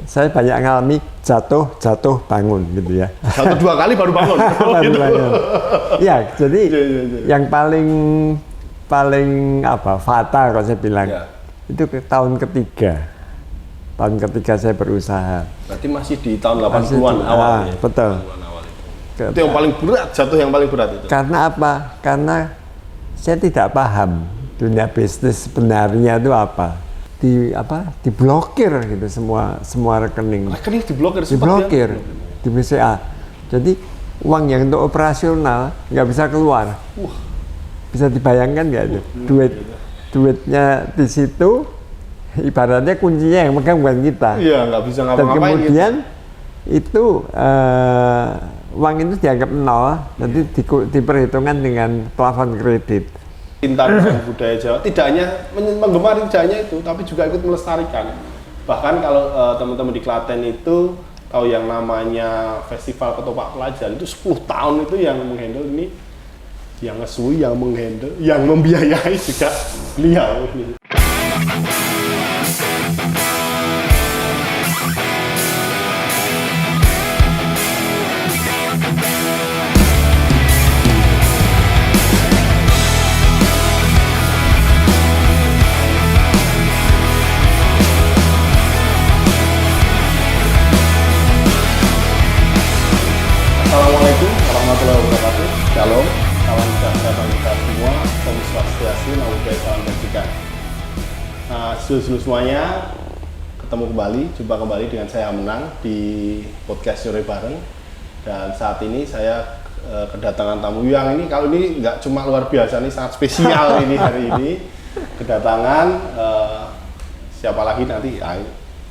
saya banyak ngalami jatuh bangun gitu ya. Jatuh 2 kali baru bangun. Baru Gitu. bangun. Ya, jadi Iya. yang paling fatal kalau saya bilang Ya. itu tahun ketiga. Tahun ketiga saya berusaha. Berarti masih di tahun Masih 80-an di- awal ya. betul. 80-an awal itu. Itu yang paling berat, jatuh yang paling berat itu. Karena apa? Karena saya tidak paham dunia bisnis sebenarnya itu apa. Diblokir gitu semua rekening. Rekening diblokir Diblokir di BCA. Jadi uang yang untuk operasional nggak bisa keluar. Bisa dibayangkan nggak itu? Duitnya di situ, ibaratnya kuncinya yang megang bukan kita. Iya, nggak bisa Dan ngapa-ngapain. kemudian itu uang itu dianggap nol, nanti diperhitungkan dengan plafon kredit. Cinta dengan budaya Jawa tidak hanya menggemari, tidak hanya itu, tapi juga ikut melestarikan. Bahkan kalau teman-teman di Klaten itu tahu yang namanya Festival Ketoprak Pelajar, itu 10 tahun itu yang menghandle ini, yang ngesui, yang menghandle, yang membiayai juga beliau ini. Assalamualaikum warahmatullahi wabarakatuh. Shalom, salam sejahtera kita semua. Om Swastiastu, Namo Buddhaya, salam kebajikan. Saudara semuanya, ketemu kembali, jumpa kembali dengan saya Menang di podcast Nyore Bareng. Dan saat ini saya kedatangan tamu yang ini, kalau ini nggak cuma luar biasa, ini sangat spesial ini hari ini. Kedatangan siapa lagi nanti?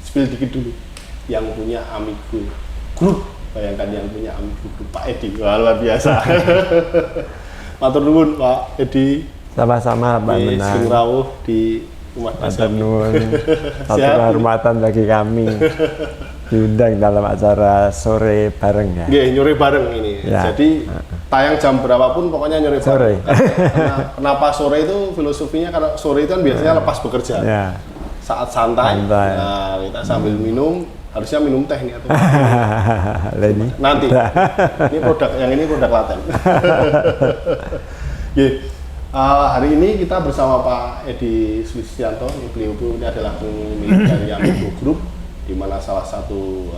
Spill dikit dulu. Yang punya Amigo Group. Bayangkan yang punya Amigo Group, Pak Edi. Wah, luar biasa. Matur nuwun Pak Edi. Sama-sama Pak Di Menang. Sing Rawuh di rumah Matur nuwun. Satu Siap. kehormatan bagi kami diundang dalam acara sore bareng ya. Nggih, nyore bareng ini. Ya. Jadi tayang jam berapapun pokoknya nyore Sore. bareng. Kenapa sore itu filosofinya, karena sore itu kan biasanya lepas bekerja. Ya. Saat santai. Santai. Nah, kita sambil minum, harusnya minum teh nih atau Leni. nanti. Ini produk Klaten. Hari ini kita bersama Pak Edi Sulistianto. Beliau ini adalah pemilik dari Amigo Group, di mana salah satu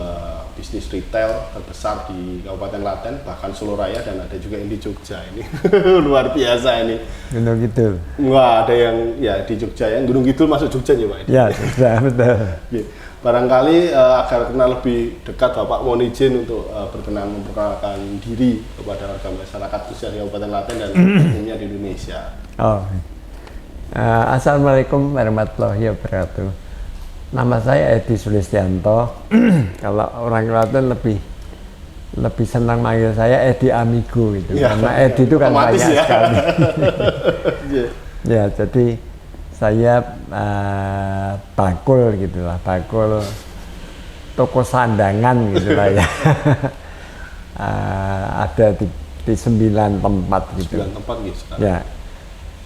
bisnis retail terbesar di Kabupaten Klaten, bahkan Solo Raya, dan ada juga yang di Jogja ini. Luar biasa ini. Gunung Kidul. Wah, ada yang ya di Jogja, yang Gunung Kidul masuk Jogja ya Pak Edi? Ya, sudah betul. Oke. Barangkali agar kenal lebih dekat, Bapak mohon izin untuk berkenan memperkenalkan diri kepada warga masyarakat khususnya di Kabupaten Klaten dan umumnya di Indonesia. Oh. Assalamualaikum warahmatullahi wabarakatuh. Nama saya Edi Sulistianto. Kalau orang Klaten lebih senang manggil saya Edi Amigo gitu. Ya, karena Edi itu kan otomatis banyak ya. sekali. Iya. Ya, jadi saya bakul gitulah, bakul toko sandangan gitulah ya. Ada di 9 tempat gitu. 9 tempat gitu sekarang. Ya,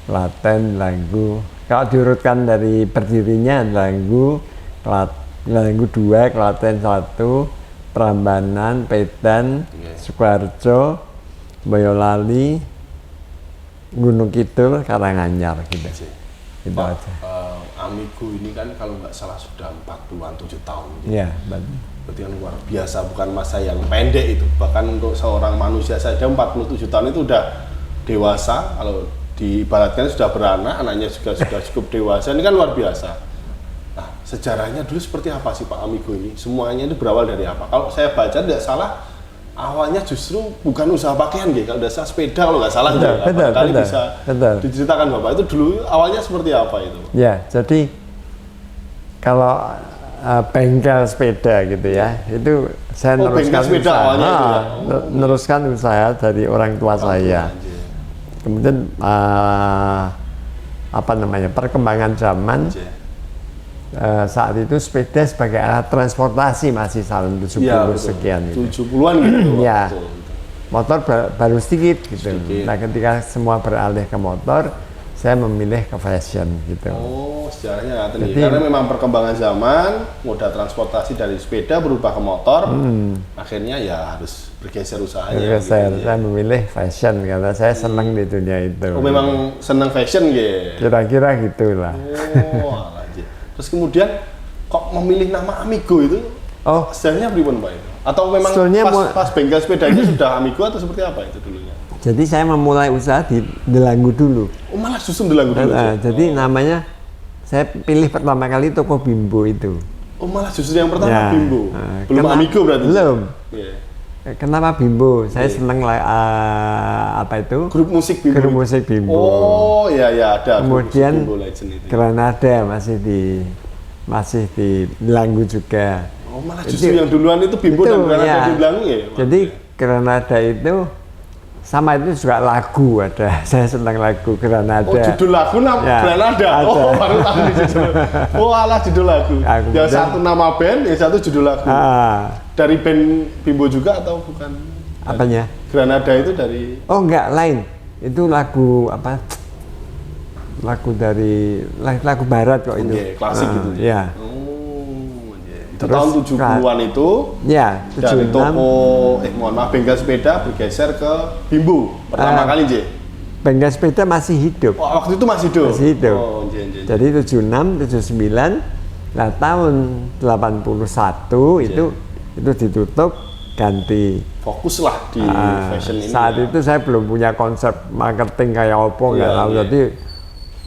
Klaten, Langgu. Kalau diurutkan dari berdirinya, Langgu 2, Klaten 1, Prambanan, Pedan, Sukoharjo, Boyolali, Gunung Kidul, Karanganyar gitu. Itu Pak, aja. Amigo ini kan kalau nggak salah sudah 47 tahun. Ya, Berarti kan luar biasa, bukan masa yang pendek itu. Bahkan untuk seorang manusia saja 47 tahun itu udah dewasa. Kalau diibaratkan sudah beranak, anaknya juga sudah cukup dewasa. Ini kan luar biasa. Nah, sejarahnya dulu seperti apa sih Pak Amigo ini? Semuanya itu berawal dari apa? Kalau saya baca tidak salah, awalnya justru bukan usaha pakaian gitu. Kalau udah sepeda kalau nggak salah, kali bisa diceritakan Bapak itu dulu awalnya seperti apa itu? Ya, jadi kalau bengkel sepeda gitu ya, itu saya neruskan sepeda usaha, awalnya itu ya? neruskan usaha dari orang tua saya. Kemudian perkembangan zaman. Saat itu sepeda sebagai alat transportasi masih tahun 70 ya, sekian gitu. 70-an gitu. Ya. Betul. Motor baru sedikit gitu. Sedikit. Nah, ketika semua beralih ke motor, saya memilih ke fashion gitu. Oh, sejarahnya tadi. Jadi- Karena memang perkembangan zaman, moda transportasi dari sepeda berubah ke motor, akhirnya ya harus bergeser usahanya. Jadi gitu ya. saya memilih fashion karena saya senang di dunia itu. Oh, memang senang fashion gitu. Kira-kira gitulah. Oh, alah, Ji. Terus kemudian kok memilih nama Amigo itu? Oh, Sejarahnya pripun Pak itu? Atau memang Sebetulnya pas bengkel sepedanya sudah Amigo atau seperti apa itu dulunya? jadi saya memulai usaha di Delanggu dulu. Oh, malah justru Delanggu dulu. Ji? Jadi namanya saya pilih pertama kali toko Bimbo itu. Oh, malah justru yang pertama Ya. Bimbo. Belum Kena- Amigo berarti? Ji? Belum. Iya. Kenapa Bimbo? Saya seneng apa itu? Grup musik Bimbo. Grup musik Bimbo. Oh, iya ada. grup musik Kemudian Bimbo Legend itu. Granada masih di Delanggu juga. Oh, malah justru yang duluan itu Bimbo dan Granada ya. di Delanggu ya? Jadi Granada itu sama itu juga lagu ada. Saya senang lagu Granada. Oh, judul lagu Ya, Granada. ada. Oh, baru tahu nih judul. Oh, alah judul lagu. Ya, Yang kemudian- satu nama band, yang satu judul lagu. Ah, Dari band Bimbo juga atau bukan? apanya? Granada itu dari Oh enggak, lain. Itu lagu apa? Lagu barat kok itu. Oke, klasik gitu. Ya. Oh, iya. Itu Terus tahun 70-an itu Ya, dari 76. toko mohon maaf bengkel sepeda bergeser ke Bimbo pertama kali, J. Bengkel sepeda masih hidup. Oh, waktu itu masih hidup. Masih hidup. Oh, J. Jadi 76, 79, nah tahun 81 itu ditutup ganti. Fokuslah di Ah, fashion ini. saat ya. itu saya belum punya konsep marketing kayak opo nggak Iya, tahu. iya. Jadi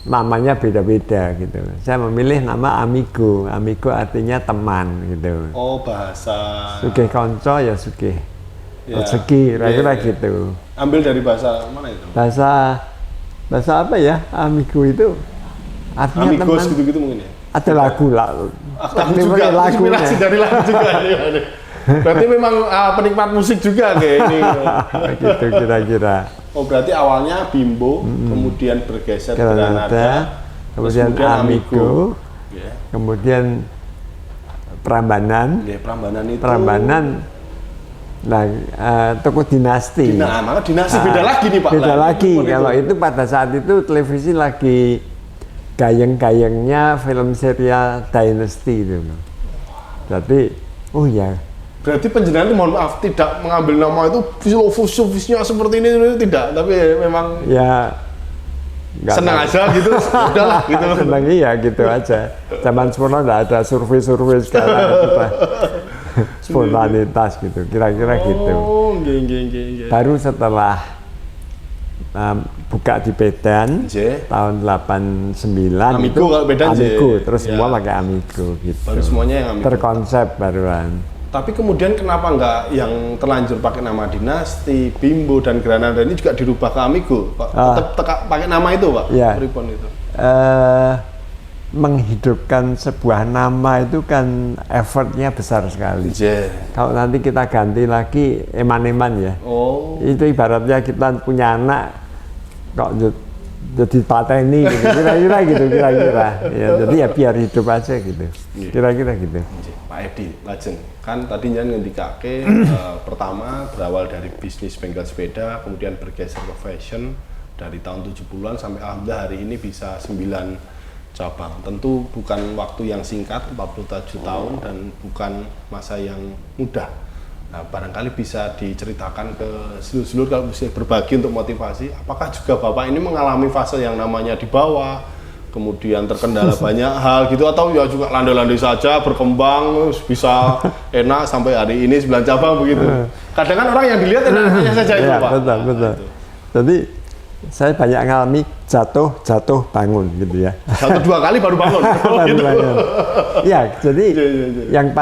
namanya beda-beda gitu. Saya memilih nama Amigo. Amigo artinya teman gitu. Oh, bahasa Sugih konco ya sugih Ya. rezeki, kira-kira Iya, iya. gitu. ambil dari bahasa mana itu? Bahasa apa ya? Amigo itu artinya Amigos teman. gitu-gitu mungkin ya. Ada lagu lah. Lagu juga, inspirasi dari lagu juga. Iya. Berarti memang penikmat musik juga kayak ini. gitu kira-kira. Oh, berarti awalnya Bimbo, kemudian bergeser ke Granada, Granada, kemudian Amigo, Ya. kemudian Prambanan. Ya, Prambanan itu. Prambanan, nah toko dinasti. Nah, maka dinasti beda lagi nih Pak. Beda Lah, lagi. itu. Kalau itu pada saat itu televisi lagi gayeng-gayengnya film serial Dynasty itu. Jadi, oh ya, Berarti penjenengan itu mohon maaf tidak mengambil nama itu filosofisnya seperti ini tidak, tapi memang ya nggak senang tahu. aja gitu, udahlah gitu. Senang iya gitu aja. Zaman semula nggak ada survei-survei sekarang kita spontanitas gitu, kira-kira gitu. Oh, nggih. Baru setelah buka di Medan J. tahun 89 Amigo itu kalau Medan, J. Amigo, terus Ya. semua pakai Amigo gitu. Baru semuanya yang Amigo. Terkonsep baruan. Tapi kemudian kenapa nggak yang terlanjur pakai nama Dinasti, Bimbo dan Granada ini juga dirubah ke Amigo, Pak? Tetap pakai nama itu, Pak? Ya. Pripun itu. Menghidupkan sebuah nama itu kan effortnya besar sekali. J. Kalau nanti kita ganti lagi eman-eman ya, Oh. itu ibaratnya kita punya anak kok jadi pateni gitu, kira-kira gitu, kira-kira. Ya, jadi ya biar hidup aja gitu, kira-kira gitu. Pak Edi, lajeng kan tadi jangan ngendikake pertama berawal dari bisnis bengkel sepeda, kemudian bergeser ke fashion dari tahun 70-an sampai alhamdulillah hari ini bisa 9 cabang. Tentu bukan waktu yang singkat, 47 tahun dan bukan masa yang mudah. Nah, barangkali bisa diceritakan ke seluruh-seluruh kalau bisa berbagi untuk motivasi. Apakah juga Bapak ini mengalami fase yang namanya di bawah, kemudian terkendala banyak hal gitu, atau ya juga landai-landai saja berkembang bisa enak sampai hari ini 9 cabang begitu. Kadang kan orang yang dilihat enak-enaknya saja itu Ya, Pak. betul, Nah, betul. itu. Jadi saya banyak ngalami jatuh bangun gitu ya. 1-2 kali baru bangun. Baru Gitu. bangun. Ya, jadi Iya. yang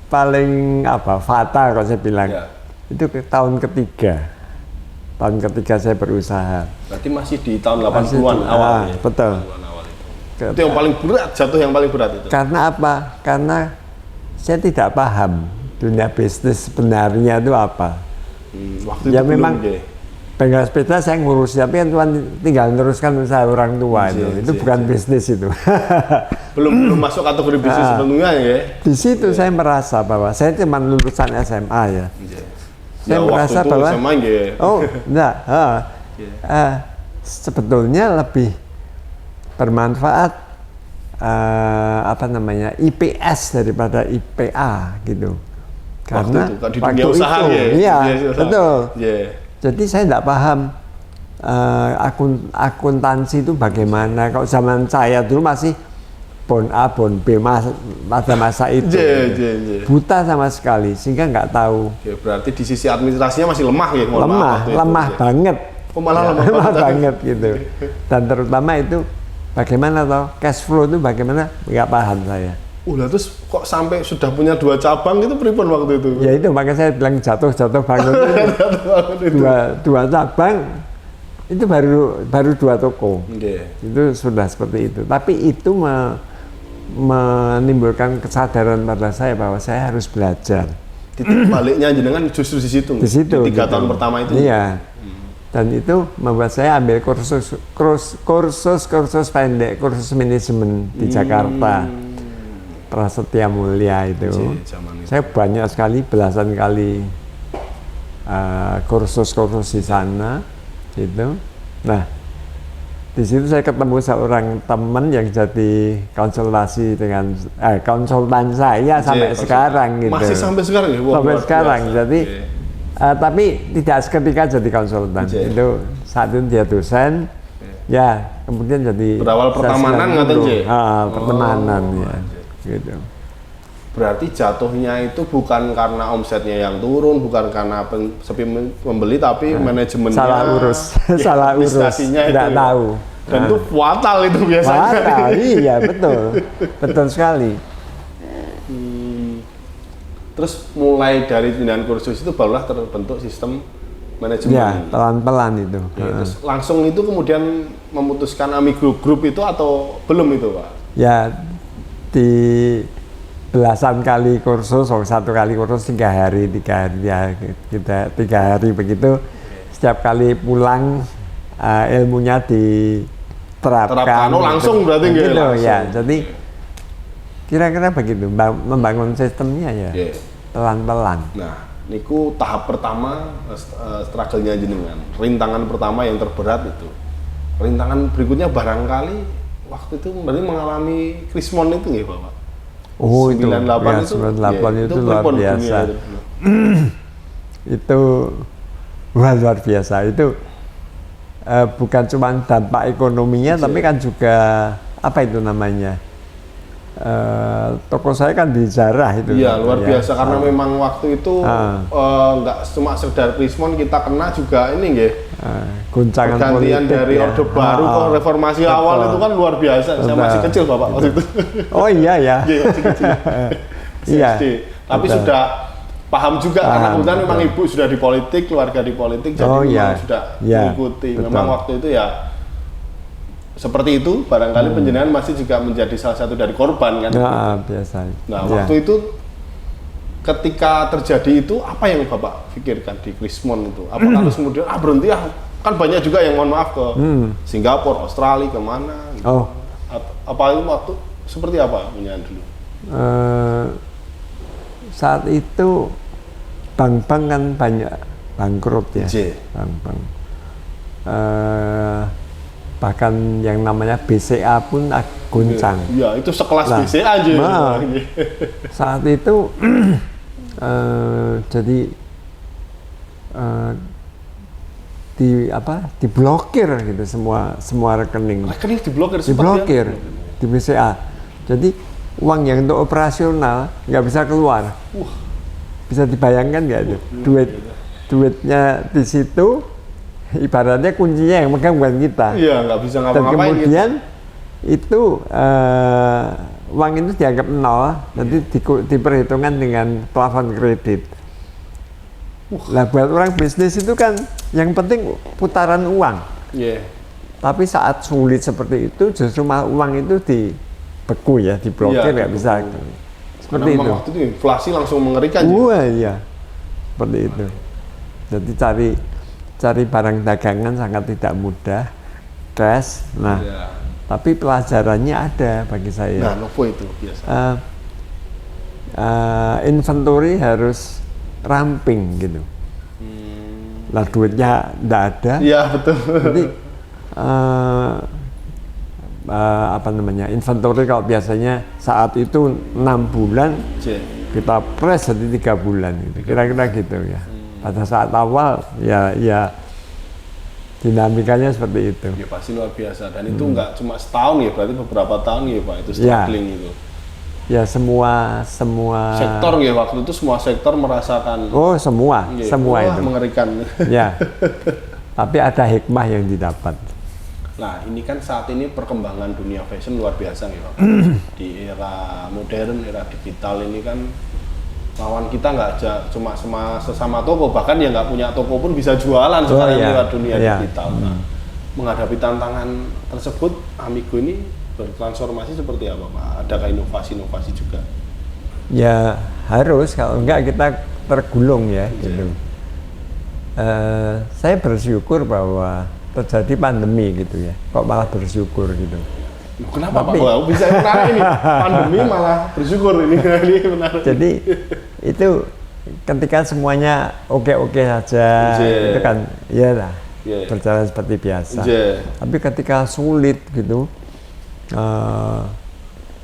paling apa fatal kalau saya bilang Ya. itu tahun ketiga saya berusaha. Berarti masih di tahun Masih 80-an di- awal ya? betul. 80-an awal itu. Itu yang paling berat, jatuh yang paling berat itu. Karena apa? Karena saya tidak paham dunia bisnis sebenarnya itu apa. Waktu Ya itu memang belum, J. bengkel sepeda saya ngurus, tapi kan Tuhan tinggal meneruskan usaha orang tua itu bukan bisnis itu. belum masuk kategori bisnis sepenuhnya ya. Di situ saya merasa bahwa saya cuma lulusan SMA ya. Saya Ya, waktu merasa itu bahwa SMA, ya. oh enggak, sebetulnya lebih bermanfaat IPS daripada IPA gitu. Karena waktu itu, di dunia usaha itu, ya, iya usaha. betul. Yeah. Jadi saya tidak paham akuntansi itu bagaimana. Kalau zaman saya dulu masih bon A, bon B pada masa itu. Buta sama sekali, sehingga nggak tahu. Oke, berarti di sisi administrasinya masih lemah ya? Lemah banget. Oh, malah lemah banget gitu. Dan terutama itu bagaimana toh cash flow itu bagaimana, nggak paham saya. Terus kok sampai sudah punya 2 cabang itu pripun waktu itu? Ya itu makanya saya bilang jatuh bangun itu. dua cabang itu baru 2 toko. Itu sudah seperti itu. Tapi itu menimbulkan kesadaran pada saya bahwa saya harus belajar. Titik baliknya jenengan justru di situ. Di situ. Di 3 tahun pertama itu. Iya. Dan itu membuat saya ambil kursus pendek, kursus manajemen di Jakarta, Prasetya Mulia itu. Saya banyak sekali, belasan kali kursus di sana, gitu. Nah, di situ saya ketemu seorang teman yang jadi konsultan saya sampai sekarang, gitu. Masih sampai sekarang ya? Sampai sekarang, jadi. Tapi tidak seketika jadi konsultan. Itu saat itu dia dosen, ya kemudian jadi berawal pertemanan nggak tahu pertemanan ya, gitu. Berarti jatuhnya itu bukan karena omsetnya yang turun, bukan karena sepi membeli, tapi manajemennya salah urus, tidak tahu. Dan itu fatal itu biasanya. Fatal, iya betul sekali. Terus mulai dari pindahan kursus itu barulah terbentuk sistem manajemen. Ya, pelan-pelan itu. Terus langsung itu kemudian memutuskan Amigo Group itu atau belum itu, Pak? Ya, di belasan kali kursus, 1 kali kursus 3 hari ya, kita 3 hari begitu. Setiap kali pulang ilmunya diterapkan. Langsung berarti gitu, ya. Jadi kira-kira begitu, membangun sistemnya ya. Pelan-pelan. Nah, niku tahap pertama struggle-nya jenengan. Rintangan pertama yang terberat itu. Rintangan berikutnya barangkali waktu itu berarti mengalami krismon itu nggih, Bapak? 98 itu luar biasa. Itu luar biasa. Itu bukan cuma dampak ekonominya, tapi kan juga apa itu namanya? Toko saya kan dijarah itu. Iya, luar biasa karena memang waktu itu nggak cuma sekedar krismon, kita kena juga ini nggih. Guncangan pergantian politik dari Orde Baru ke reformasi awal itu kan luar biasa. Saya masih kecil, Bapak, waktu itu. Oh iya ya. Iya, masih kecil. Iya. Tapi sudah paham juga karena kemudian memang ibu sudah di politik, keluarga di politik, jadi memang sudah mengikuti. Memang waktu itu ya seperti itu, barangkali penjenengan masih juga menjadi salah satu dari korban kan? Nah, biasa. Nah, waktu itu ketika terjadi itu apa yang Bapak pikirkan di Krismon itu? Apakah harus kemudian berhenti kan banyak juga yang mohon maaf ke Singapura, Australia, kemana? Gitu. Apa itu waktu seperti apa penjenengan dulu? Saat itu bank-bank kan banyak bangkrut ya. Bank-bank. Bahkan yang namanya BCA pun goncang. Iya, itu sekelas BCA aja. Saat itu jadi diblokir gitu semua rekening. Rekening diblokir di BCA. Jadi uang yang untuk operasional nggak bisa keluar. Bisa dibayangkan nggak itu? Duitnya di situ. Ibaratnya kuncinya yang megang bukan kita. Iya, nggak bisa ngapa-ngapain. Dan kemudian itu uang itu dianggap nol, nanti diperhitungkan dengan plafon kredit. Nah, buat orang bisnis itu kan yang penting putaran uang. Tapi saat sulit seperti itu, justru uang itu dibeku ya, diblokir, nggak bisa. Seperti itu. Waktu itu inflasi langsung mengerikan. Iya, seperti itu. Jadi cari barang dagangan sangat tidak mudah, cash. Nah, tapi pelajarannya ada bagi saya. Nah, nopo itu biasa. Inventory harus ramping gitu. Lah duitnya tidak ada. Iya, betul. Jadi apa namanya, inventory kalau biasanya saat itu 6 bulan, kita press jadi 3 bulan gitu. Kira-kira gitu ya. Pada saat awal ya dinamikanya seperti itu. Ya pasti luar biasa, dan itu nggak cuma setahun ya, berarti beberapa tahun ya Pak, itu struggling itu. Ya semua sektor ya, waktu itu semua sektor merasakan. Oh semua itu mengerikan. Ya, tapi ada hikmah yang didapat. Nah ini kan saat ini perkembangan dunia fashion luar biasa ya Pak. Di era modern, era digital ini kan lawan kita nggak aja cuma sesama toko, bahkan yang nggak punya toko pun bisa jualan sekarang lewat dunia digital. Nah, menghadapi tantangan tersebut, Amigo ini bertransformasi seperti apa Pak? Adakah inovasi-inovasi juga? Ya harus, kalau enggak kita tergulung ya gitu. Saya bersyukur bahwa terjadi pandemi gitu ya, kok malah bersyukur gitu. Kenapa Pak? Wow, bisa menarik ini, pandemi malah bersyukur ini menarik. Jadi itu ketika semuanya oke-oke saja, itu kan ya lah, berjalan seperti biasa. Tapi ketika sulit gitu,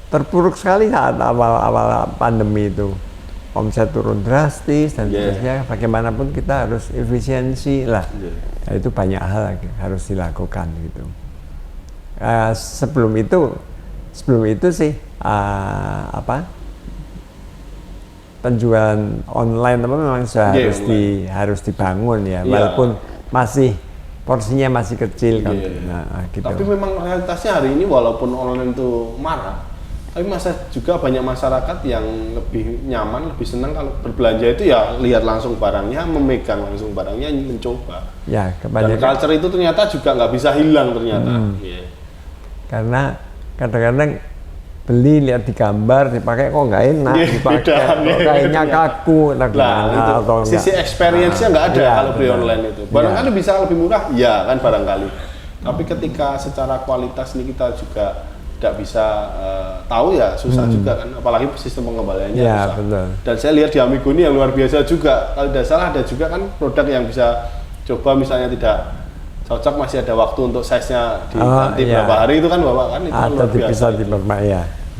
terpuruk sekali saat awal pandemi itu, omset turun drastis dan seterusnya. Bagaimanapun kita harus efisiensi lah. Nah, itu banyak hal harus dilakukan gitu. Sebelum itu sih penjualan online memang harus dibangun ya, walaupun masih porsinya masih kecil kan. Nah, gitu. Tapi memang realitasnya hari ini walaupun online itu marak, tapi juga banyak masyarakat yang lebih nyaman, lebih senang kalau berbelanja itu ya lihat langsung barangnya, memegang langsung barangnya, mencoba. Ya, dan culture itu ternyata juga nggak bisa hilang ternyata. Karena kadang-kadang beli lihat di gambar, dipakai kok nggak enak, dipakai kayaknya kaku, atau sisi experience-nya nggak ada kalau beli online itu. Barangkali bisa lebih murah, ya kan barangkali. Tapi ketika secara kualitas ini kita juga tidak bisa tahu ya, susah juga kan, apalagi sistem pengembaliannya susah. Betul. Dan saya lihat di Amigo ini yang luar biasa juga, kalau tidak salah ada juga kan produk yang bisa coba misalnya tidak cocok, masih ada waktu untuk size-nya nanti berapa hari itu kan Bapak kan, itu luar biasa.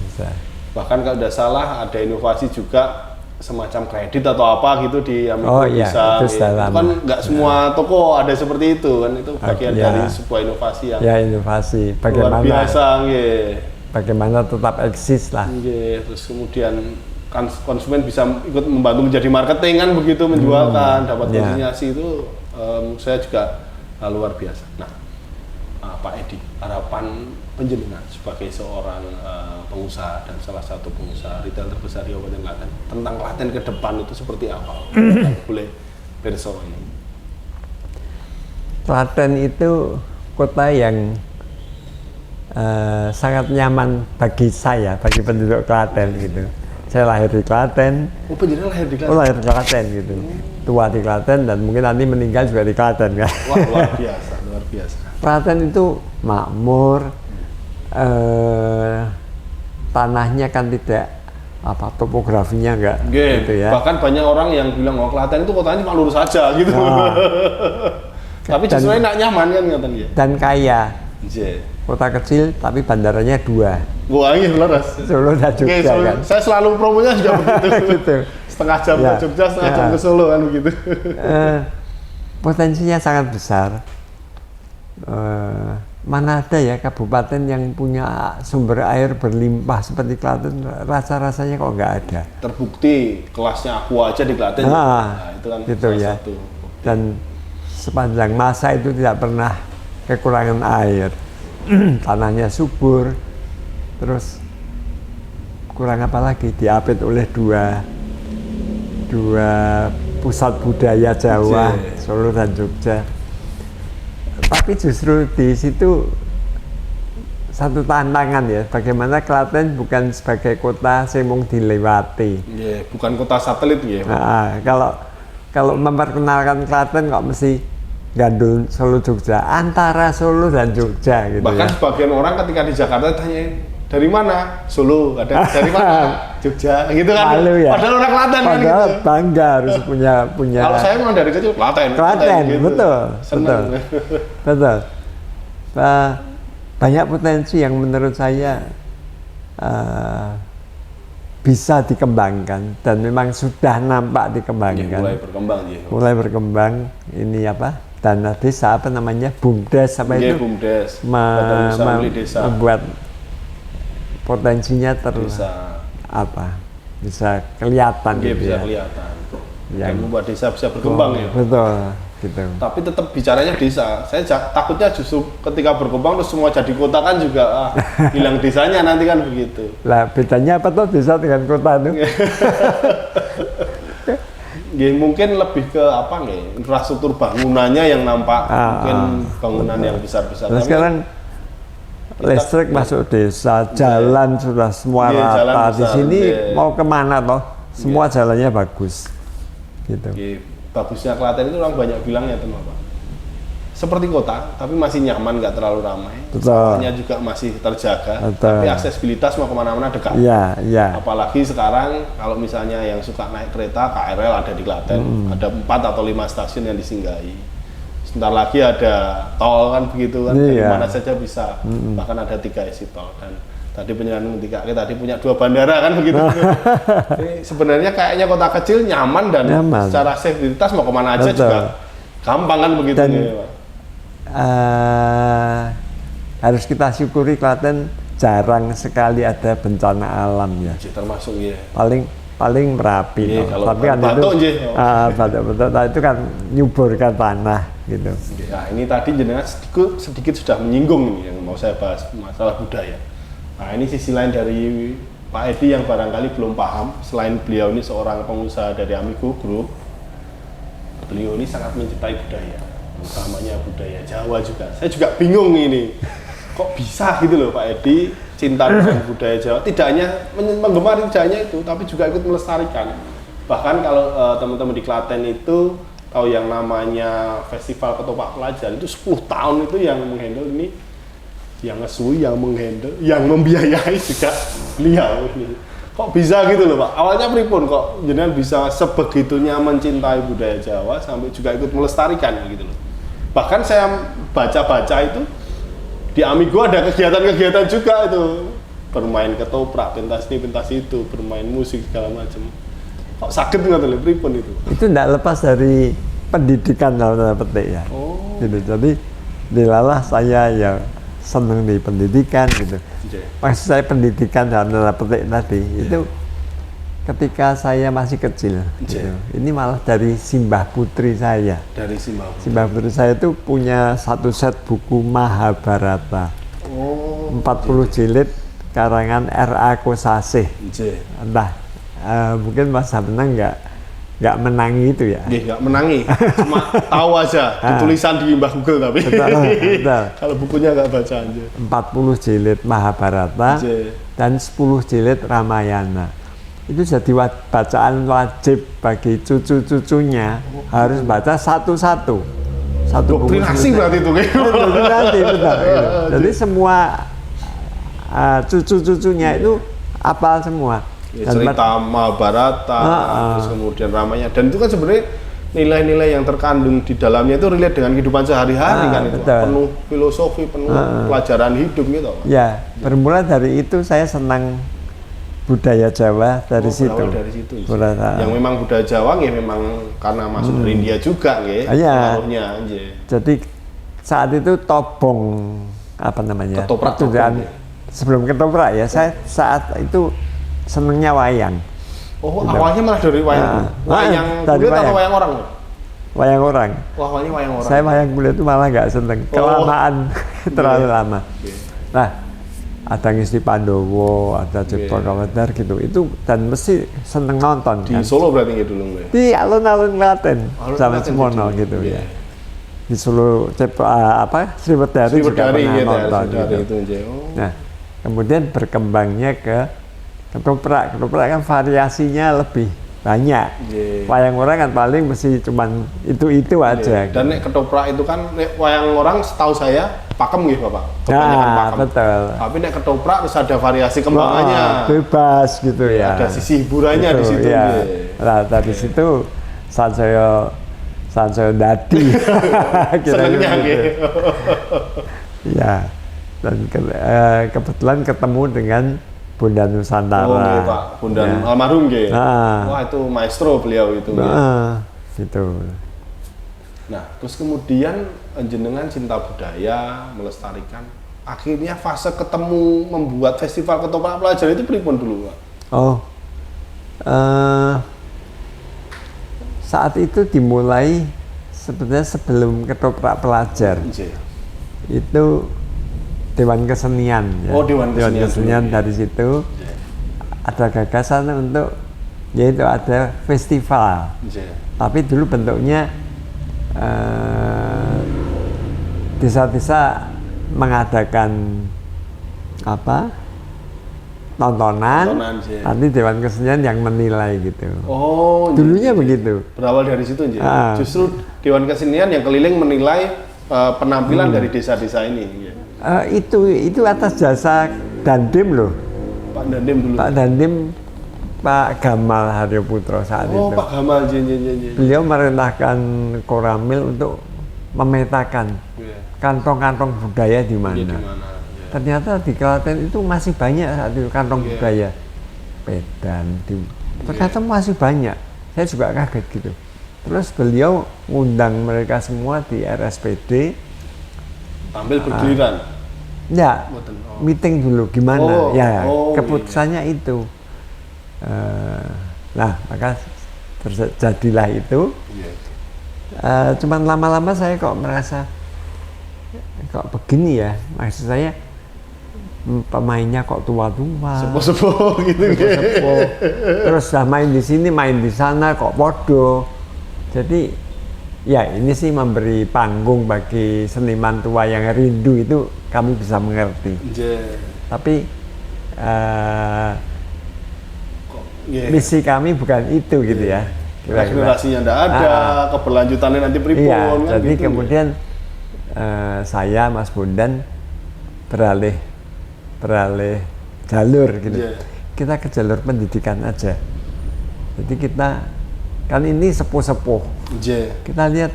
Bisa. Bahkan kalau tidak salah ada inovasi juga semacam kredit atau apa gitu di Amigo bisa. Itu kan nggak semua toko ada seperti itu kan, itu bagian dari sebuah inovasi yang inovasi bagaimana luar biasa bagaimana tetap eksis lah. Terus kemudian kan konsumen bisa ikut membantu menjadi marketing kan, begitu menjualkan, dapat konsinyasi itu saya juga luar biasa. Nah, Pak Edi, harapan penjenengan sebagai seorang pengusaha dan salah satu pengusaha retail terbesar di Kabupaten Klaten tentang Klaten ke depan itu seperti apa? Boleh berso ini. Klaten itu kota yang sangat nyaman bagi saya, bagi penduduk Klaten gitu. Saya lahir di Klaten. Oh, penjenengan lahir di Klaten? Oh, lahir di Klaten gitu. Tua di Klaten dan mungkin nanti meninggal juga di Klaten kan. Wah, luar biasa, luar biasa. Klaten itu makmur, tanahnya kan tidak topografinya enggak gitu ya. Bahkan banyak orang yang bilang Klaten itu kotanya cuma lurus saja gitu. Tapi justru enak, nyaman kan katanya. Dan kaya. Kota kecil tapi bandaranya 2. Wah, iya laras. Solo dan Jogja kan. Saya selalu promonya juga begitu. gitu. Setengah jam ke Jogja, setengah jam ke Solo kan begitu. Potensinya sangat besar. Mana ada ya kabupaten yang punya sumber air berlimpah seperti Klaten, rasa-rasanya kok nggak ada. Terbukti kelasnya Aqua aja di Klaten. Itu kan gitu ya. Satu. Dan sepanjang masa itu tidak pernah kekurangan air. Tanahnya subur. Terus kurang apa lagi, diapit oleh dua pusat budaya Jawa, Solo dan Jogja. Tapi justru di situ satu tantangan ya, bagaimana Klaten bukan sebagai kota yang mau dilewati. Bukan kota satelit ya. Kalau memperkenalkan Klaten kok mesti gandul Solo Jogja, antara Solo dan Jogja gitu. Bahkan sebagian orang ketika di Jakarta tanyain dari mana? Solo, ada dari mana? Jogja, gitu kan? Malu ya. Padahal orang Klaten kan gitu. Bangga harus punya. Kalau saya memang dari kecil Klaten gitu. Betul. banyak potensi yang menurut saya bisa dikembangkan dan memang sudah nampak dikembangkan. Mulai berkembang ya. Mulai berkembang ini apa? Dana desa apa namanya? BUMDes apa itu? BUMDes. Badan Usaha Milik Desa. Membuat potensinya bisa kelihatan gitu bisa ya. Kelihatan. Yang dan membuat desa bisa berkembang ya. Betul, gitu. Tapi tetap bicaranya desa. Saya takutnya justru ketika berkembang terus semua jadi kota kan juga hilang desanya nanti kan begitu. Lah bedanya apa tuh desa dengan kota itu? Ya, mungkin lebih ke apa nih infrastruktur bangunannya yang nampak mungkin bangunan yang besar-besar. Nah, sekarang listrik masuk desa, jalan sudah semua rata. Di sini mau kemana toh? Semua jalannya bagus. Gitu. Bagusnya Klaten itu orang banyak bilang ya teman Pak. Seperti kota, tapi masih nyaman, nggak terlalu ramai. Sampahnya juga masih terjaga. Tapi aksesibilitas mau kemana-mana dekat. Iya. Apalagi sekarang kalau misalnya yang suka naik kereta KRL ada di Klaten, ada 4 atau 5 stasiun yang disinggahi. Sebentar lagi ada tol kan begitu kan, dari mana saja bisa. Bahkan ada 3 isi tol dan tadi penjelasan ketika kita tadi punya 2 bandara kan begitu. Jadi sebenarnya kayaknya kota kecil nyaman dan secara aksesibilitas mau kemana aja juga gampang kan begitu. Dan, ya, Pak. Harus kita syukuri Klaten jarang sekali ada bencana alam ya. Termasuk ya. Paling Merapi. Tapi kan batuk itu kan nyuburkan tanah gitu. Nah ini tadi jenengan sedikit sudah menyinggung ini yang mau saya bahas masalah budaya. Nah ini sisi lain dari Pak Edi yang barangkali belum paham. Selain beliau ini seorang pengusaha dari Amigo Group, beliau ini sangat mencintai budaya, utamanya budaya Jawa juga. Saya juga bingung ini, kok bisa gitu loh Pak Edi cinta dengan budaya Jawa. Tidak hanya menggemari tidak hanya itu, tapi juga ikut melestarikan. Bahkan kalau teman-teman di Klaten itu tahu yang namanya Festival Ketoprak Pelajar itu 10 tahun itu yang menghandle ini, yang ngesui, yang menghandle, yang membiayai juga beliau ini. Kok bisa gitu loh Pak? Awalnya pripun kok jenengan bisa sebegitunya mencintai budaya Jawa sampai juga ikut melestarikan gitu loh. Bahkan saya baca-baca itu di Amigo ada kegiatan-kegiatan juga itu, bermain ketoprak, pentas ini, pentas itu, bermain musik segala macam. Kok sakit nggak tuh pripun itu? Itu tidak lepas dari pendidikan dalam tanda petik ya. Gitu. Jadi dilalah saya ya senang di pendidikan gitu. Maksud saya pendidikan dalam tanda petik tadi itu ketika saya masih kecil. Gitu. Ini malah dari simbah putri saya. Dari simbah putri. Simbah putri saya itu punya 1 set buku Mahabharata. 40 jilid karangan R.A. Kosasih. Entah mungkin Mas Hamnang nggak menangi itu ya? Nggak menangi, cuma tahu aja tulisan di Mbah Google tapi betul. Kalau bukunya nggak baca aja. 40 jilid Mahabharata dan 10 jilid Ramayana. Itu jadi bacaan wajib bagi cucu-cucunya, harus baca satu-satu. Doktrinasi berarti itu kan? Doktrinasi, betul. Jadi semua cucu-cucunya itu hafal semua. Ya, cerita Mahabharata, terus kemudian Ramayana, dan itu kan sebenarnya nilai-nilai yang terkandung di dalamnya itu relate dengan kehidupan sehari-hari kan itu, penuh filosofi, penuh pelajaran hidup gitu. Ya, bermula dari itu saya senang budaya Jawa dari situ. Dari situ. Yang memang budaya Jawa ya memang karena masuk dari India juga pengaruhnya. Jadi saat itu tobong apa namanya? Ketoprak. Sebelum ketoprak ya, saya saat itu senengnya wayang. Gitu. Awalnya malah dari wayang. Wayang kulit atau wayang orang? Wayang orang. Awalnya wayang orang. Saya wayang kulit itu malah nggak seneng, kelamaan, terlalu lama. Nah, ada Ngesti Pandowo, ada Jepang Kawedar gitu. Itu dan mesti seneng nonton. Di Solo berarti gitu dulu ya? Di alun-alun Klaten, sama Semono gitu ya. Di Solo Sriwedari juga pernah nonton gitu. Nah, kemudian berkembangnya ke ketoprak kan variasinya lebih banyak. Wayang orang kan paling mesti cuman itu aja. Dan nek ketoprak itu kan wayang orang setahu saya pakem gitu Bapak. Kebanyakan pakem. Betul. Tapi nek ketoprak terus ada variasi kembangannya. Bebas gitu ya. Ada sisi hiburannya di situ. Ya. Nah, dari situ Sansoyo dadi. Senengnya gitu. Ya, dan kebetulan ketemu dengan Bunda Nusantara. Oh nggih Pak, Bunda Ya. almarhum nggih. Ah. Wah itu maestro beliau itu. Nggih. Gitu. Nah, terus kemudian jenengan cinta budaya, melestarikan. Akhirnya fase ketemu membuat festival ketoprak pelajar itu pripun dulu, Pak? Oh, saat itu dimulai sebetulnya sebelum ketoprak pelajar. Nggih. Itu Dewan Kesenian. Ya. Oh, Dewan Kesenian dulu, dari situ ada gagasan untuk yaitu ada festival. Nggih. Tapi dulu bentuknya desa-desa mengadakan apa tontonan, Nggih. nanti Dewan Kesenian yang menilai gitu. Oh, Dulunya nggih. begitu. Berawal dari situ nggih. Ah. Justru Dewan Kesenian yang keliling menilai penampilan dari desa-desa ini. Nggih. Itu atas jasa Dandim loh. Pak Dandim dulu. Pak Dandim, Pak Gamal Haryoputro saat Oh, itu. Pak Gamal, nggih. Beliau merintahkan Koramil untuk memetakan Nggih. kantong-kantong budaya di Nggih, mana. di mana? Nggih. Ternyata di Klaten itu masih banyak saat itu kantong Iya. budaya. Pedan, ternyata masih banyak. Saya juga kaget gitu. Terus beliau ngundang mereka semua di RSPD. Tampil bergiliran. Ya, Mboten. Oh. meeting dulu gimana? Oh, Ya, oh, keputusannya itu. Nah, maka terjadilah itu. Nggih. Cuman lama-lama saya kok merasa kok begini ya. Maksud saya pemainnya kok tua-tua. Sepuh-sepuh gitu nggih. Sepuh. Terus dah main di sini, main di sana kok podo. Jadi ya ini sih memberi panggung bagi seniman tua yang rindu itu kami bisa mengerti. Nggih. Tapi Nggih. misi kami bukan itu gitu ya. Karena generasinya ndak ada, keberlanjutannya nanti pripun Iya, kan jadi gitu, kemudian saya Mas Bondan beralih jalur gitu. Iya. Kita ke jalur pendidikan aja. Jadi kita kan ini sepuh-sepuh. Nggih. Kita lihat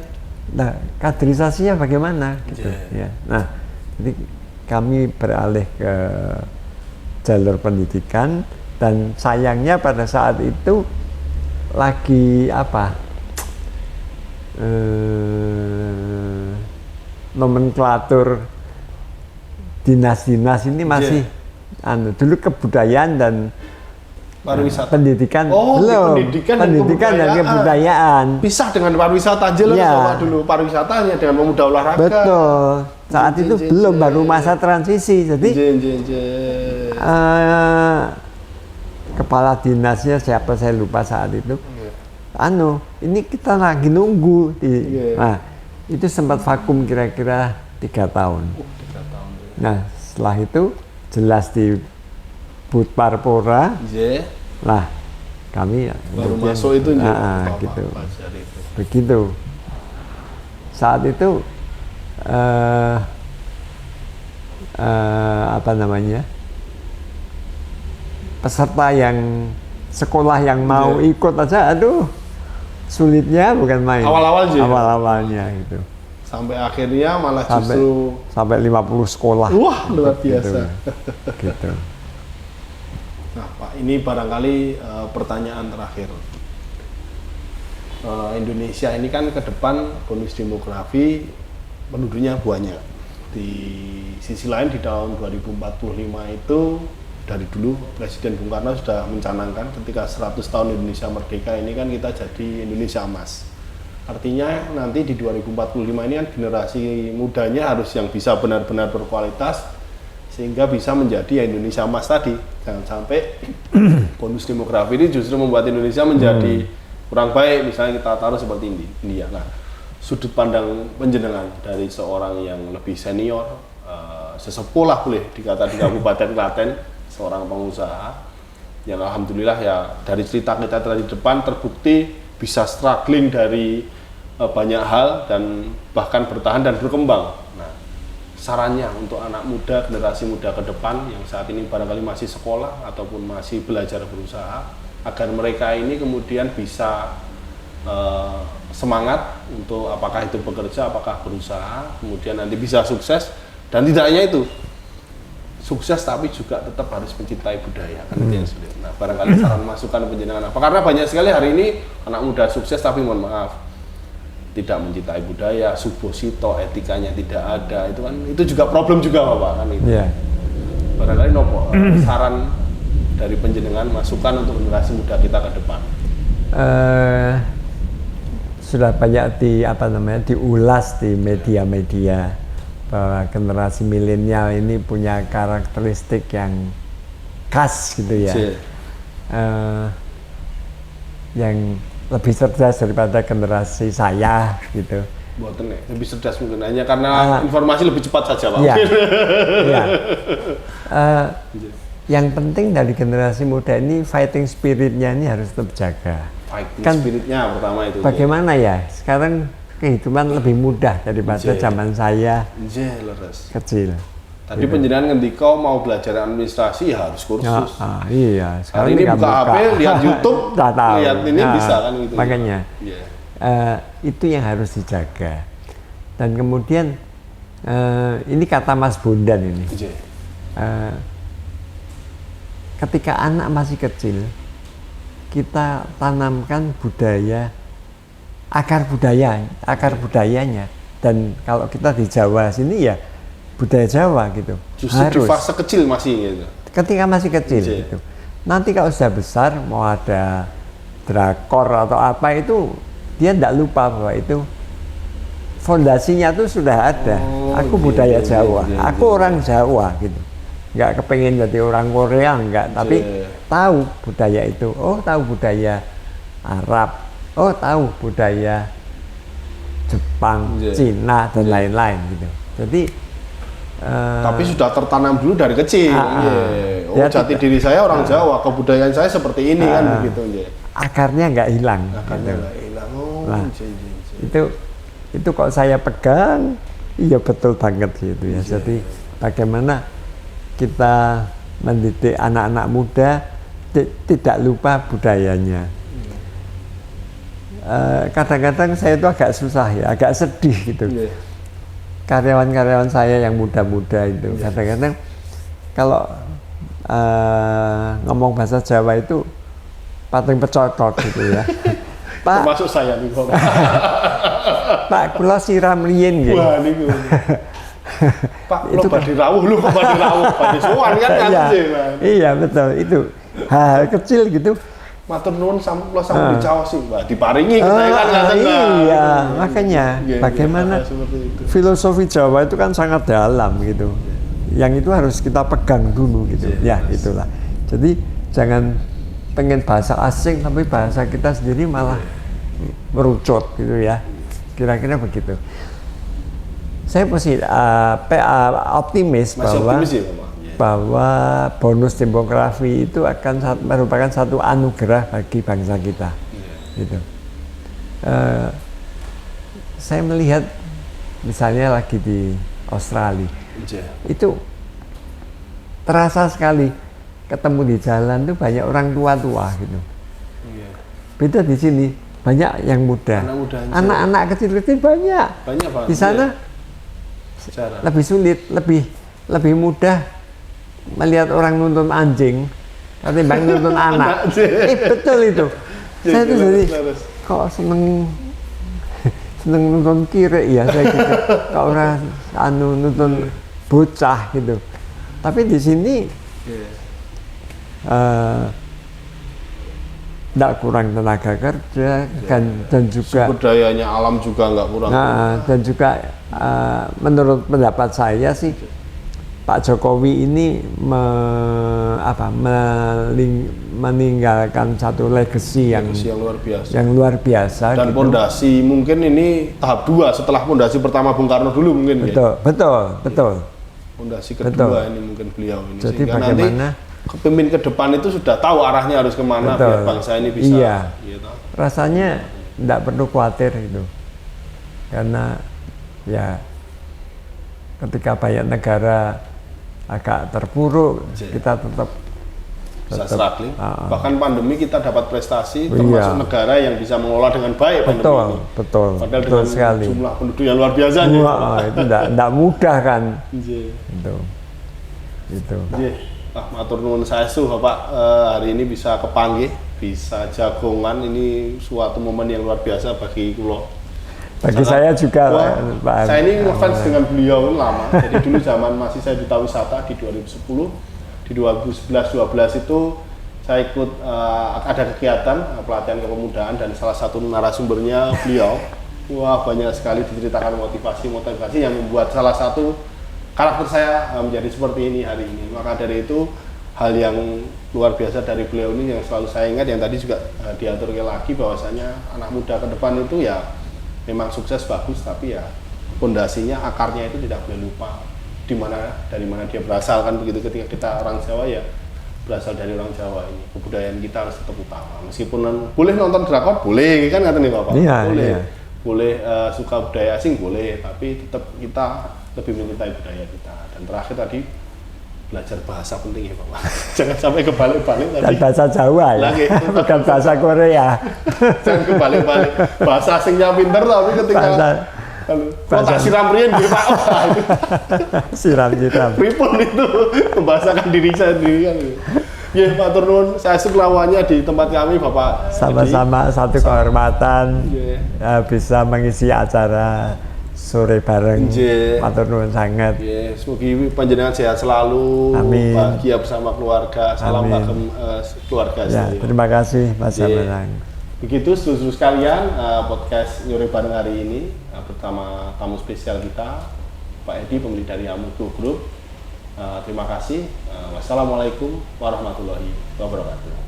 nah kaderisasinya bagaimana gitu Iya. ya. Nah, jadi kami beralih ke jalur pendidikan dan sayangnya pada saat itu lagi apa nomenklatur dinas-dinas ini masih dulu kebudayaan dan Pariwisata. pendidikan Oh, belum pendidikan dan dan kebudayaan. Pisah dengan pariwisata aja loh, Iya. Pak dulu. Pariwisata hanya dengan pemuda olahraga. Betul. Saat itu J, J, belum J. baru masa transisi. Jadi Nggih. kepala dinasnya siapa saya lupa saat itu. Ini kita lagi nunggu. Iya. Nah, itu sempat vakum kira-kira 3 tahun. 3 tahun. Nah, setelah itu jelas di Budparpora. Nggih. Lah, kami Baru kemudian- masuk itu nggih. Nah, gitu. Pelajar itu. Begitu. Saat itu apa namanya? Peserta yang sekolah yang mau ikut aja, aduh, sulitnya bukan main. Awal-awal aja ya? Awal-awalnya gitu. Sampai akhirnya malah Sampai justru sampai 50 sekolah. wah luar biasa. Gitu. Nah, Pak, ini barangkali pertanyaan terakhir. Indonesia ini kan ke depan bonus demografi penduduknya banyak. Di sisi lain di tahun 2045 itu dari dulu Presiden Bung Karno sudah mencanangkan ketika 100 tahun Indonesia merdeka ini kan kita jadi Indonesia emas. Artinya nanti di 2045 ini kan generasi mudanya harus yang bisa benar-benar berkualitas sehingga bisa menjadi Indonesia emas tadi. Jangan sampai bonus demografi ini justru membuat Indonesia menjadi kurang baik, misalnya kita taruh seperti India. Nah, sudut pandang penjenengan dari seorang yang lebih senior, sesepuh lah boleh dikata di Kabupaten Klaten, seorang pengusaha yang alhamdulillah ya dari cerita kita tadi depan terbukti bisa struggling dari banyak hal dan bahkan bertahan dan berkembang. Nah, sarannya untuk anak muda, generasi muda ke depan yang saat ini barangkali masih sekolah ataupun masih belajar berusaha agar mereka ini kemudian bisa semangat untuk apakah itu bekerja, apakah berusaha, kemudian nanti bisa sukses Dan tidak hanya itu, sukses tapi juga tetap harus mencintai budaya, kan itu yang sulit. Nah, barangkali saran masukan penjenengan apa? Karena banyak sekali hari ini anak muda sukses tapi mohon maaf tidak mencintai budaya, subosito, etikanya tidak ada, itu kan itu juga problem juga Bapak kan itu. Yeah. Barangkali nopo saran dari penjenengan masukan untuk generasi muda kita ke depan. Sudah banyak diulas di media-media bahwa generasi milenial ini punya karakteristik yang khas gitu ya, yang lebih cerdas daripada generasi saya gitu. Buatan lebih cerdas mungkin hanya karena informasi lebih cepat saja Pak. Iya. Iya. Yang penting dari generasi muda ini fighting spiritnya ini harus tetap jaga. Fighting Kan spiritnya pertama itu. Bagaimana ya? Sekarang kehidupan lebih mudah daripada zaman saya kecil. Tadi penjenengan ngendika mau belajar administrasi ya harus kursus. Iya. Hari ini buka HP, lihat YouTube, lihat ini bisa kan gitu. Makanya itu yang harus dijaga. Dan kemudian ini kata Mas Bondan ini. Ketika anak masih kecil, kita tanamkan budaya, akar budayanya. Dan kalau kita di Jawa sini ya budaya Jawa gitu. Justru di fase kecil masih gitu. Ketika masih kecil gitu. Nanti kalau sudah besar mau ada drakor atau apa itu dia tidak lupa bahwa itu fondasinya tuh sudah ada. Aku budaya Jawa, aku orang Jawa gitu. Nggak kepengen jadi orang Korea enggak, tapi tahu budaya itu. Oh, tahu budaya Arab. Oh, tahu budaya Jepang, Cina dan lain-lain gitu. Jadi tapi sudah tertanam dulu dari kecil. Oh, jati diri saya orang Jawa, kebudayaan saya seperti ini kan begitu. Akarnya nggak hilang. Akarnya nggak hilang. Itu kalau saya pegang, iya betul banget gitu ya. Jadi bagaimana kita mendidik anak-anak muda tidak lupa budayanya. Kadang-kadang saya itu agak susah ya, agak sedih gitu. Karyawan-karyawan saya yang muda-muda itu kadang-kadang kalau ngomong bahasa Jawa itu pating pecocot gitu ya. Pak, termasuk saya nih Pak, kula siram riyin nggih. Wah niku. Pak, lu badhe rawuh, badhe sowan kan Iya, betul. Itu hal kecil gitu. Matur nuwun sampun dicaosi, Mbak. Diparingi kenaekan Iya, makanya bagaimana filosofi Jawa itu kan sangat dalam gitu. Yang itu harus kita pegang dulu gitu. Ya, itulah. Jadi jangan pengen bahasa asing tapi bahasa kita sendiri malah merucut gitu ya. Kira-kira begitu. Saya masih optimis bahwa bonus demografi itu akan merupakan satu anugerah bagi bangsa kita. Gitu. Saya melihat misalnya lagi di Australia, itu terasa sekali ketemu di jalan tuh banyak orang tua-tua gitu. Beda di sini banyak yang muda, anak-anak kecil-kecil banyak. Di sana lebih sulit, lebih mudah melihat orang nuntun anjing ketimbang nuntun anak. Betul itu. Saya tuh jadi kok seneng nuntun kiri ya saya gitu. Kalau orang nuntun bocah gitu. Tapi di sini tidak kurang tenaga kerja dan juga budayanya alam juga nggak kurang. Dan juga menurut pendapat saya sih Pak Jokowi ini meninggalkan satu legacy yang luar biasa. Dan pondasi gitu. Mungkin ini tahap 2 setelah pondasi pertama Bung Karno dulu mungkin. Betul. Pondasi kedua ini mungkin beliau ini. Jadi sehingga bagaimana pemimpin ke depan itu sudah tahu arahnya harus kemana biar bangsa ini bisa. Iya. Gitu. Rasanya tidak perlu khawatir itu, karena ya ketika banyak negara agak terpuruk, kita tetap bisa Tetap, struggling. Bahkan pandemi kita dapat prestasi, termasuk Iya. negara yang bisa mengelola dengan baik pandemi betul, ini. betul, Padahal betul dengan sekali. jumlah penduduk yang luar biasa. Wah, itu enggak mudah kan. Nggih. Itu. Nggih. Matur nuwun saestu Bapak, hari ini bisa kepanggih, bisa jagongan, ini suatu momen yang luar biasa bagi kula. Bagi saya juga, Wah, Pak. saya ini ngefans dengan beliau lama. Jadi dulu zaman masih saya duta wisata di 2010, di 2011-12 itu saya ikut ada kegiatan pelatihan kepemudaan dan salah satu narasumbernya beliau. Wah, banyak sekali diceritakan motivasi yang membuat salah satu karakter saya menjadi seperti ini hari ini. Maka dari itu hal yang luar biasa dari beliau ini yang selalu saya ingat, yang tadi juga diatur lagi bahwasanya anak muda ke depan itu ya memang sukses bagus, tapi ya pondasinya, akarnya itu tidak boleh lupa dari mana dia berasal kan begitu. Ketika kita orang Jawa ya berasal dari orang Jawa, ini kebudayaan kita harus tetap utama. Meskipun boleh nonton drakor, boleh kan kata nih Bapak, Iya, boleh, iya. boleh suka budaya asing boleh, tapi tetap kita lebih mencintai budaya kita. Dan terakhir tadi belajar bahasa penting ya Bapak. Jangan sampai kebalik-balik tadi. Dan bahasa Jawa ya, Lagi. bukan bahasa Korea. Jangan kebalik-balik. Bahasa asingnya pinter tapi ketika kok tak siram riyen gitu Pak. Siram. Pripun itu membahasakan diri saya sendiri kan. Ya, matur nuwun, saya lawannya di tempat kami Bapak. Sama-sama satu kehormatan Iya. bisa mengisi acara sore bareng. Iya. Matur nuwun sangat. Ya, semoga panjenengan sehat selalu, Amin. bahagia bersama keluarga. Salam Amin. kagem keluarga Ya, saya. terima kasih Mas Iya. Samanang. Begitu seluruh sekalian, podcast Nyuri Bareng hari ini bersama tamu spesial kita, Pak Edi, pemilik dari Amudu Group. Terima kasih. Wassalamualaikum warahmatullahi wabarakatuh.